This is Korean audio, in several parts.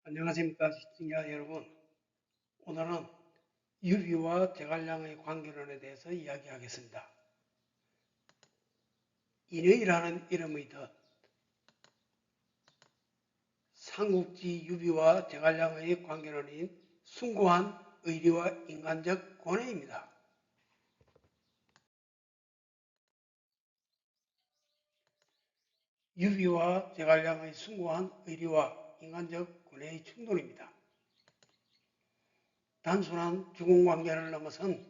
안녕하십니까 시청자 여러분. 오늘은 유비와 제갈량의 관계론에 대해서 이야기하겠습니다. 인의라는 이름의 덫, 삼국지 유비와 제갈량의 관계론인 숭고한 의리와 인간적 고뇌입니다. 유비와 제갈량의 숭고한 의리와 인간적 고뇌의 충돌입니다. 단순한 주공관계를 넘어선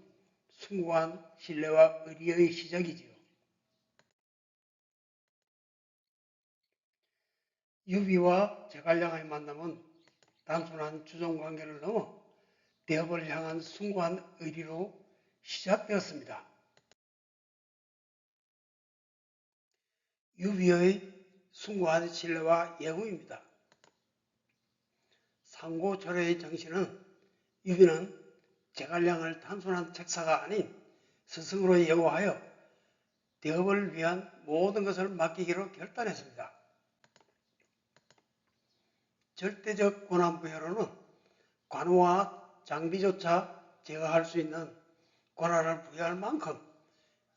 숭고한 신뢰와 의리의 시작이지요. 유비와 제갈량의 만남은 단순한 주종관계를 넘어 대업을 향한 숭고한 의리로 시작되었습니다. 유비의 숭고한 신뢰와 예우입니다. 상고초려의 정신은 유비는 제갈량을 단순한 책사가 아닌 스승으로 예우하여 대업을 위한 모든 것을 맡기기로 결단했습니다. 절대적 권한부여로는 관우와 장비조차 제어할 수 있는 권한을 부여할 만큼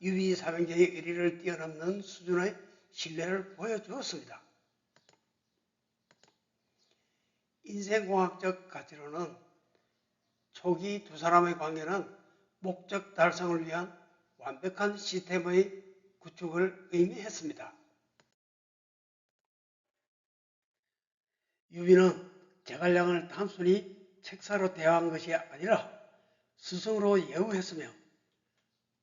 유비 사병제의 의리를 뛰어넘는 수준의 신뢰를 보여주었습니다. 인생공학적 가치로는 초기 두 사람의 관계는 목적 달성을 위한 완벽한 시스템의 구축을 의미했습니다. 유비는 제갈량을 단순히 책사로 대화한 것이 아니라 스승으로 예우했으며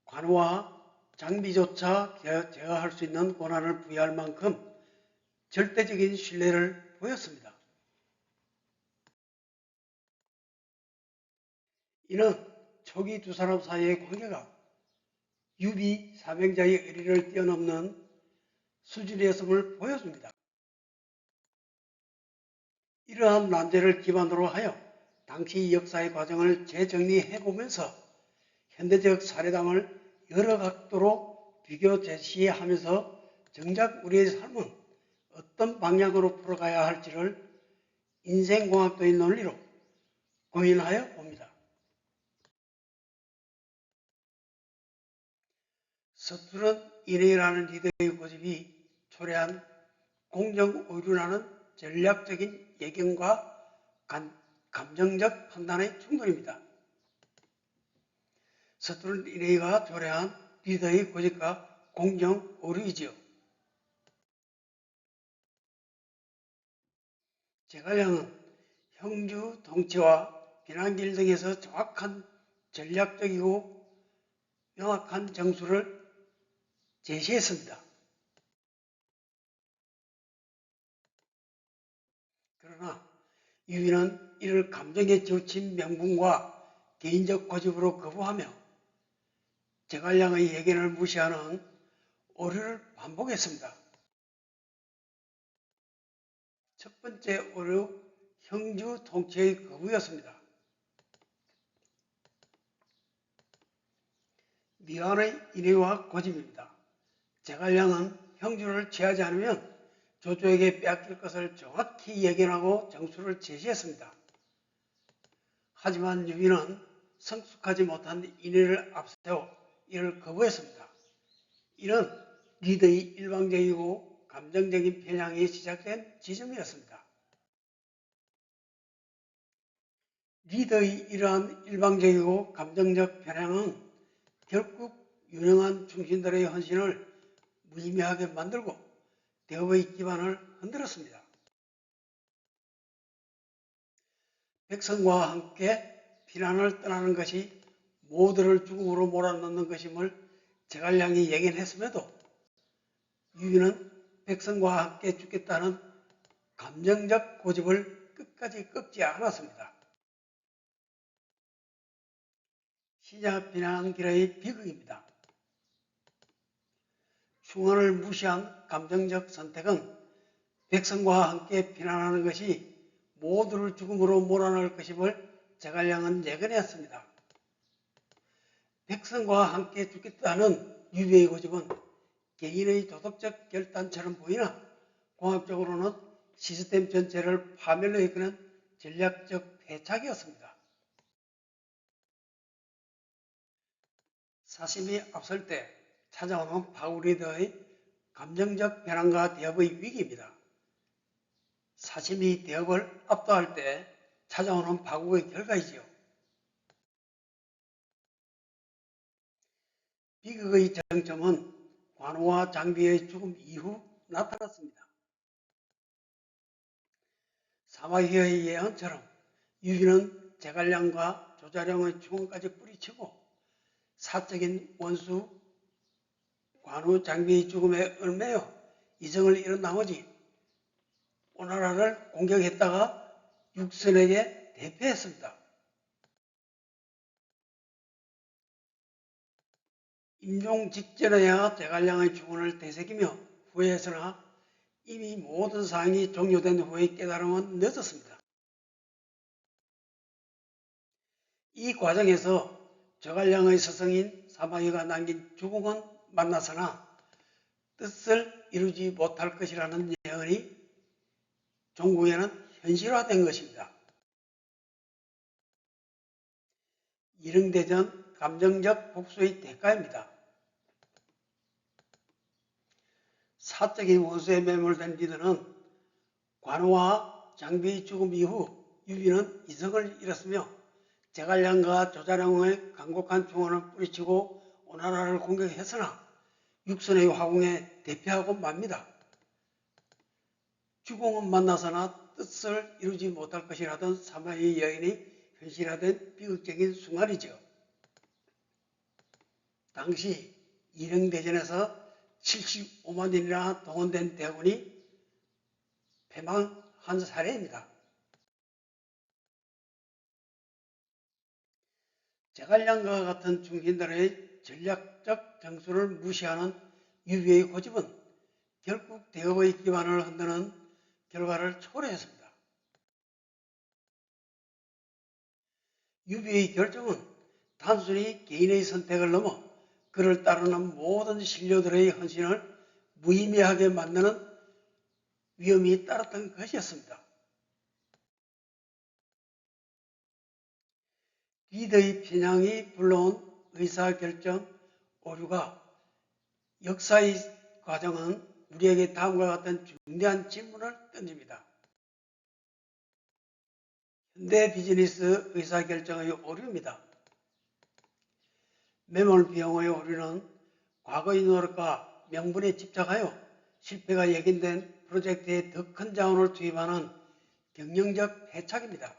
관우와 장비조차 제어할 수 있는 권한을 부여할 만큼 절대적인 신뢰를 보였습니다. 이는 초기 두 사람 사이의 관계가 유비 사병자의 의리를 뛰어넘는 수준이었음을 보여줍니다. 이러한 난제를 기반으로 하여 당시 역사의 과정을 재정리해보면서 현대적 사례담을 여러 각도로 비교 제시하면서 정작 우리의 삶은 어떤 방향으로 풀어가야 할지를 인생공학도의 논리로 고민하여 봅니다. 서투른 인의라는 리더의 고집이 초래한 공정의료라는 전략적인 예견과 감정적 판단의 충돌입니다. 서투른 인의가 초래한 리더의 고집과 공정의료이지요. 제갈량은 형주 통치와 비난길 등에서 정확한 전략적이고 명확한 정수를 제시했습니다. 그러나 유비는 이를 감정에 치우친 명분과 개인적 고집으로 거부하며 제갈량의 예견을 무시하는 오류를 반복했습니다. 첫 번째 오류, 형주 통치의 거부였습니다. 미완의 인의와 고집입니다. 제갈량은 형주를 취하지 않으면 조조에게 빼앗길 것을 정확히 예견하고 정수를 제시했습니다. 하지만 유비는 성숙하지 못한 인의를 앞세워 이를 거부했습니다. 이는 리더의 일방적이고 감정적인 편향이 시작된 지점이었습니다. 리더의 이러한 일방적이고 감정적 편향은 결국 유능한 충신들의 헌신을 무의미하게 만들고 대업의 기반을 흔들었습니다. 백성과 함께 피난을 떠나는 것이 모두를 죽음으로 몰아넣는 것임을 제갈량이 예견했음에도 유비는 백성과 함께 죽겠다는 감정적 고집을 끝까지 꺾지 않았습니다. 시자 비난길의 비극입니다. 충언을 무시한 감정적 선택은 백성과 함께 피난하는 것이 모두를 죽음으로 몰아넣을 것임을 제갈량은 예견했습니다. 백성과 함께 죽겠다는 유비의 고집은 개인의 도덕적 결단처럼 보이나 공학적으로는 시스템 전체를 파멸로 이끄는 전략적 패착이었습니다. 사심이 앞설 때 찾아오는 파국 리더의 감정적 변환과 대업의 위기입니다. 사심이 대업을 압도할 때 찾아오는 파국의 결과이지요. 비극의 정점은 관우와 장비의 죽음 이후 나타났습니다. 사마귀의 예언처럼 유비는 제갈량과 조자룡의 죽음까지 뿌리치고 사적인 원수 관우 장비의 죽음에 얽매여 이성을 잃은 나머지 오나라를 공격했다가 육선에게 대패했습니다. 임종 직전에야 제갈량의 죽음을 되새기며 후회했으나 이미 모든 사항이 종료된 후의 깨달음은 늦었습니다. 이 과정에서 제갈량의 스승인 사마귀가 남긴 죽음은 만나서나 뜻을 이루지 못할 것이라는 예언이 종국에는 현실화된 것입니다. 일흥대전 감정적 복수의 대가입니다. 사적인 원수에 매몰된 리더는 관우와 장비의 죽음 이후 유비는 이성을 잃었으며 제갈량과 조자룡의 강곡한 충원을 뿌리치고 오나라를 공격했으나 육선의 화궁에 대패하고 맙니다. 죽음은 만나서나 뜻을 이루지 못할 것이라던 사마의 여인이 현실화된 비극적인 순간이죠. 당시 일흥대전에서 75만인이나 동원된 대군이 패망한 사례입니다. 제갈량과 같은 중신들의 전략적 정수를 무시하는 유비의 고집은 결국 대업의 기반을 흔드는 결과를 초래했습니다. 유비의 결정은 단순히 개인의 선택을 넘어 그를 따르는 모든 신료들의 헌신을 무의미하게 만드는 위험이 따랐던 것이었습니다. 리더의 편향이 불러온 의사결정 오류가 역사의 과정은 우리에게 다음과 같은 중대한 질문을 던집니다. 현대 비즈니스 의사결정의 오류입니다. 매몰 비용의 오류는 과거의 노력과 명분에 집착하여 실패가 예견된 프로젝트에 더 큰 자원을 투입하는 경영적 패착입니다.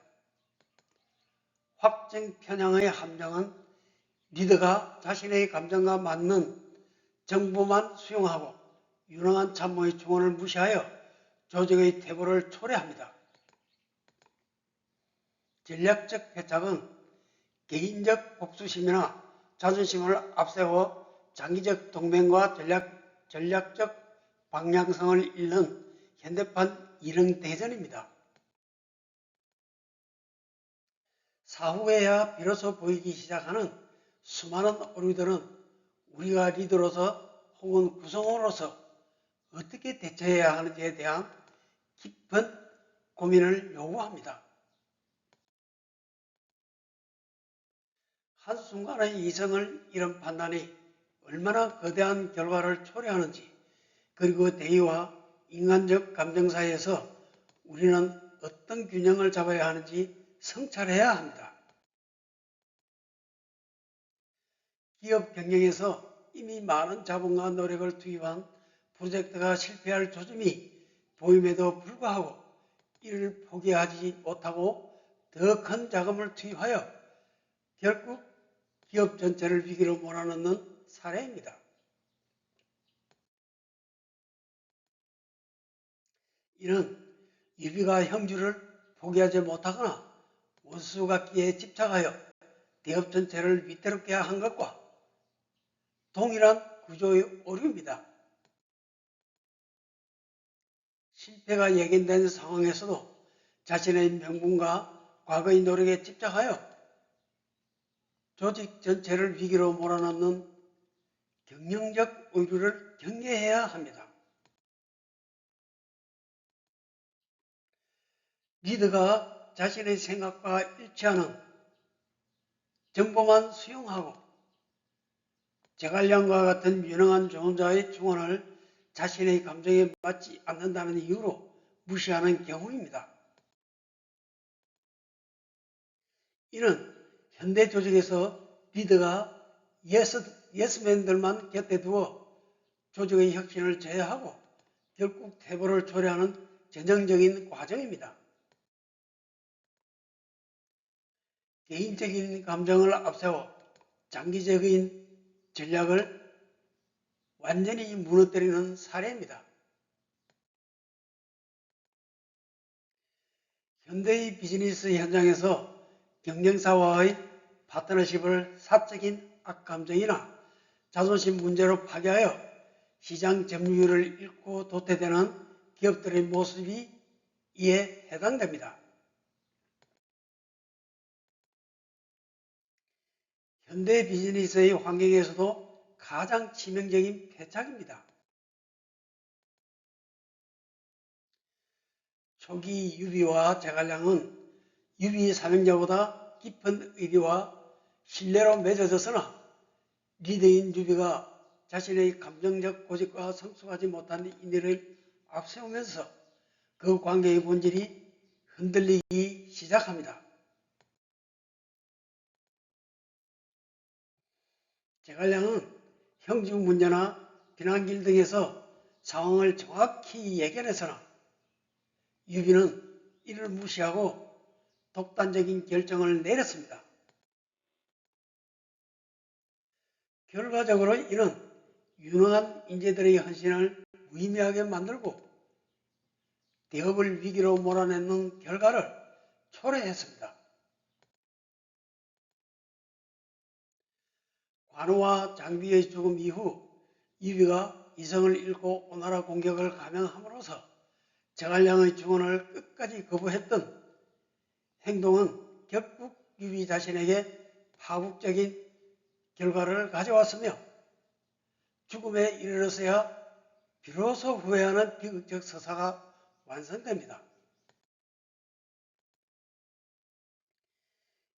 확정 편향의 함정은 리더가 자신의 감정과 맞는 정보만 수용하고 유능한 참모의 조언을 무시하여 조직의 퇴보를 초래합니다. 전략적 패착은 개인적 복수심이나 자존심을 앞세워 장기적 동맹과 전략적 방향성을 잃는 현대판 일흥대전입니다. 사후에야 비로소 보이기 시작하는 수많은 오류들은 우리가 리더로서 혹은 구성원으로서 어떻게 대처해야 하는지에 대한 깊은 고민을 요구합니다. 한순간의 이성을 잃은 판단이 얼마나 거대한 결과를 초래하는지, 그리고 대의와 인간적 감정 사이에서 우리는 어떤 균형을 잡아야 하는지 성찰해야 합니다. 기업 경영에서 이미 많은 자본과 노력을 투입한 프로젝트가 실패할 조짐이 보임에도 불구하고 이를 포기하지 못하고 더 큰 자금을 투입하여 결국 기업 전체를 위기로 몰아넣는 사례입니다. 이는 유비가 형주를 포기하지 못하거나 원수각기에 집착하여 대업 전체를 위태롭게 한 것과 동일한 구조의 오류입니다. 실패가 예견된 상황에서도 자신의 명분과 과거의 노력에 집착하여 조직 전체를 위기로 몰아넣는 경영적 오류를 경계해야 합니다. 리더가 자신의 생각과 일치하는 정보만 수용하고 제갈량과 같은 유능한 조언자의 증언을 자신의 감정에 맞지 않는다는 이유로 무시하는 경우입니다. 이는 현대 조직에서 리더가 예스맨들만 곁에 두어 조직의 혁신을 제어하고 결국 퇴보를 초래하는 전형적인 과정입니다. 개인적인 감정을 앞세워 장기적인 전략을 완전히 무너뜨리는 사례입니다. 현대의 비즈니스 현장에서 경쟁사와의 파트너십을 사적인 악감정이나 자존심 문제로 파괴하여 시장 점유율을 잃고 도태되는 기업들의 모습이 이에 해당됩니다. 현대 비즈니스의 환경에서도 가장 치명적인 패착입니다. 초기 유비와 제갈량은 유비 사명자보다 깊은 의리와 신뢰로 맺어졌으나 리더인 유비가 자신의 감정적 고집과 성숙하지 못한 인내를 앞세우면서 그 관계의 본질이 흔들리기 시작합니다. 제갈량은 형주 문제나 비난길 등에서 상황을 정확히 예견해서나 유비는 이를 무시하고 독단적인 결정을 내렸습니다. 결과적으로 이는 유능한 인재들의 헌신을 무의미하게 만들고 대업을 위기로 몰아내는 결과를 초래했습니다. 관우와 장비의 죽음 이후 유비가 이성을 잃고 오나라 공격을 감행함으로써 제갈량의 증언을 끝까지 거부했던 행동은 결국 유비 자신에게 파국적인 결과를 가져왔으며 죽음에 이르러서야 비로소 후회하는 비극적 서사가 완성됩니다.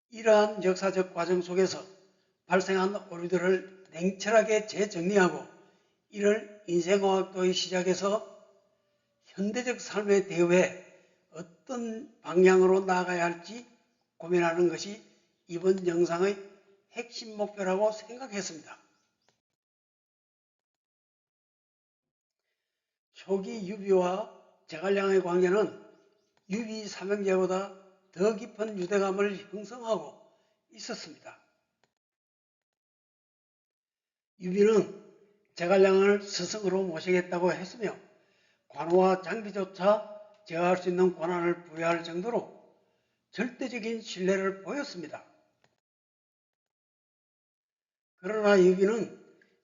이러한 역사적 과정 속에서 발생한 오류들을 냉철하게 재정리하고 이를 인생과학도의 시작에서 현대적 삶에 대해 어떤 방향으로 나아가야 할지 고민하는 것이 이번 영상의 핵심 목표라고 생각했습니다. 초기 유비와 제갈량의 관계는 유비 사명제보다 더 깊은 유대감을 형성하고 있었습니다. 유비는 제갈량을 스승으로 모시겠다고 했으며 관우와 장비조차 제어할 수 있는 권한을 부여할 정도로 절대적인 신뢰를 보였습니다. 그러나 유비는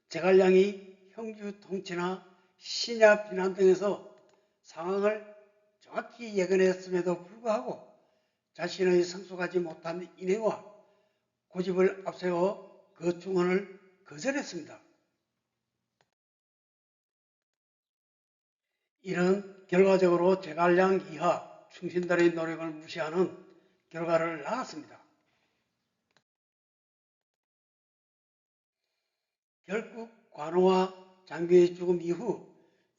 제갈량이 형주 통치나 신야 비난 등에서 상황을 정확히 예견했음에도 불구하고 자신의 성숙하지 못한 인애와 고집을 앞세워 그 증언을 거절했습니다. 이는 결과적으로 제갈량 이하 충신들의 노력을 무시하는 결과를 낳았습니다. 결국 관우와 장비의 죽음 이후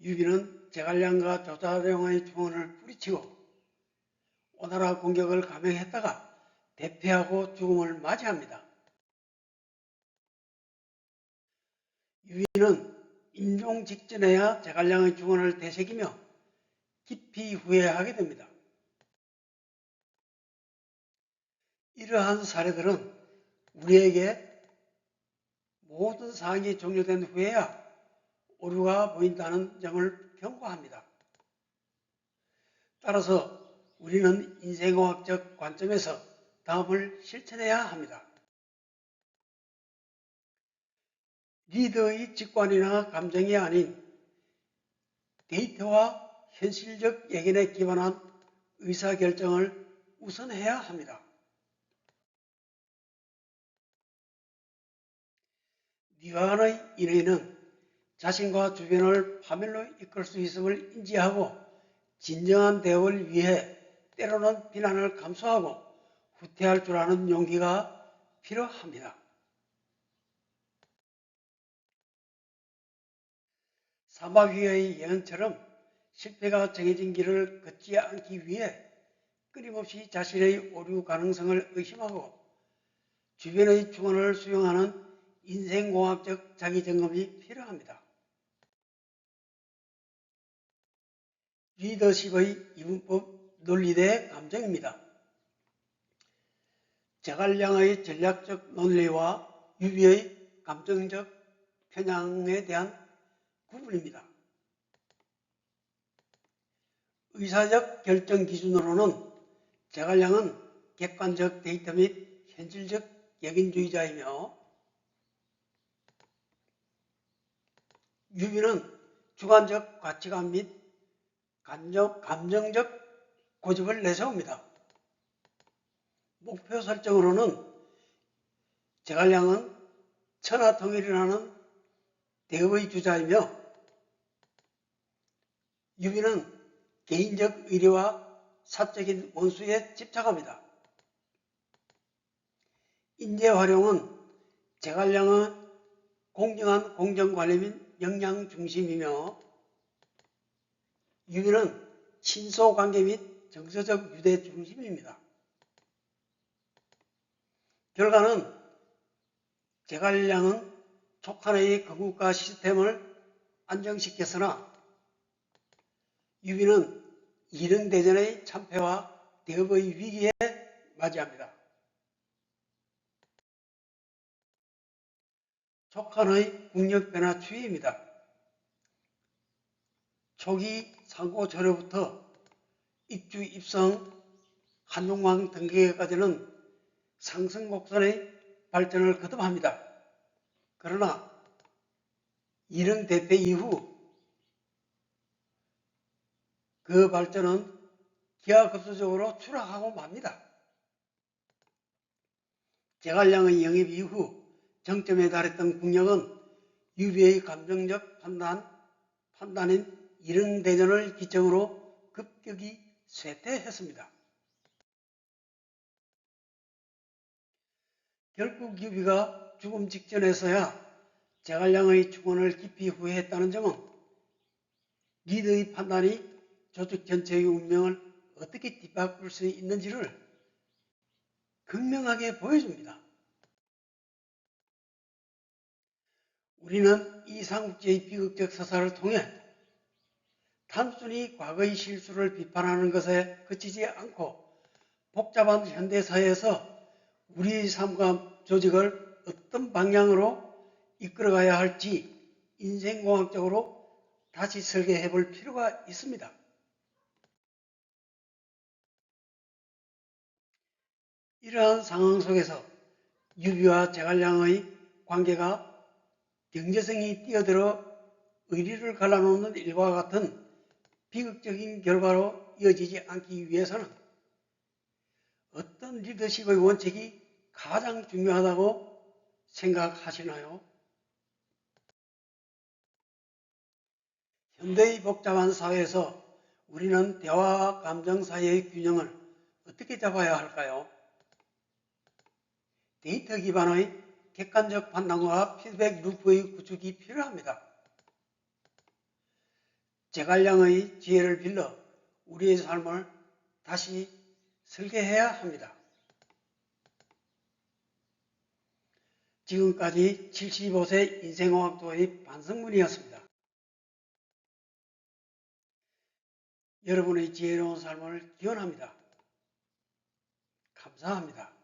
유비는 제갈량과 조자룡의 증언을 뿌리치고 오나라 공격을 감행했다가 대패하고 죽음을 맞이합니다. 유비는 임종 직전에야 제갈량의 증언을 되새기며 깊이 후회하게 됩니다. 이러한 사례들은 우리에게 모든 사항이 종료된 후에야 오류가 보인다는 점을 경고합니다. 따라서 우리는 인생과학적 관점에서 다음을 실천해야 합니다. 리더의 직관이나 감정이 아닌 데이터와 현실적 예견에 기반한 의사결정을 우선해야 합니다. 뉘안의 인의는 자신과 주변을 파멸로 이끌 수 있음을 인지하고 진정한 대업을 위해 때로는 비난을 감수하고 후퇴할 줄 아는 용기가 필요합니다. 사막 위의 예언처럼 실패가 정해진 길을 걷지 않기 위해 끊임없이 자신의 오류 가능성을 의심하고 주변의 충언을 수용하는 인생공학적 자기점검이 필요합니다. 리더십의 이분법 논리대 감정입니다. 제갈량의 전략적 논리와 유비의 감정적 편향에 대한 구분입니다. 의사적 결정 기준으로는 제갈량은 객관적 데이터 및 현실적 역인주의자이며 유비는 주관적 가치관 및 감정적 고집을 내세웁니다. 목표 설정으로는 제갈량은 천하통일이라는 대업의 주자이며 유비는 개인적 의리와 사적인 원수에 집착합니다. 인재활용은 제갈량은 공정한 공정관리 및 역량 중심이며 유비는 친소관계 및 정서적 유대 중심입니다. 결과는 제갈량은 촉한의 건국가 시스템을 안정시켰으나 유비는 이릉대전의 참패와 대업의 위기에 맞이합니다. 촉한의 국력변화 추이입니다. 초기 상고조려부터 입주 입성 한동왕 등기까지는 상승곡선의 발전을 거듭합니다. 그러나 이릉대패 이후 그 발전은 기하급수적으로 추락하고 맙니다. 제갈량의 영입 이후 정점에 달했던 국력은 유비의 감정적 판단인 이릉대전을 기점으로 급격히 쇠퇴했습니다. 결국 유비가 죽음 직전에서야 제갈량의 충언을 깊이 후회했다는 점은 리더의 판단이 조직 전체의 운명을 어떻게 뒤바꿀 수 있는지를 극명하게 보여줍니다. 우리는 이 삼국지의 비극적 서사를 통해 단순히 과거의 실수를 비판하는 것에 그치지 않고 복잡한 현대사회에서 우리의 삶과 조직을 어떤 방향으로 이끌어가야 할지 인생공학적으로 다시 설계해 볼 필요가 있습니다. 이러한 상황 속에서 유비와 제갈량의 관계가 경제성이 뛰어들어 의리를 갈라놓는 일과 같은 비극적인 결과로 이어지지 않기 위해서는 어떤 리더십의 원칙이 가장 중요하다고 생각하시나요? 현대의 복잡한 사회에서 우리는 대화와 감정 사이의 균형을 어떻게 잡아야 할까요? 데이터 기반의 객관적 판단과 피드백 루프의 구축이 필요합니다. 제갈량의 지혜를 빌려 우리의 삶을 다시 설계해야 합니다. 지금까지 75세 인생공학도의 반성문이었습니다. 여러분의 지혜로운 삶을 기원합니다. 감사합니다.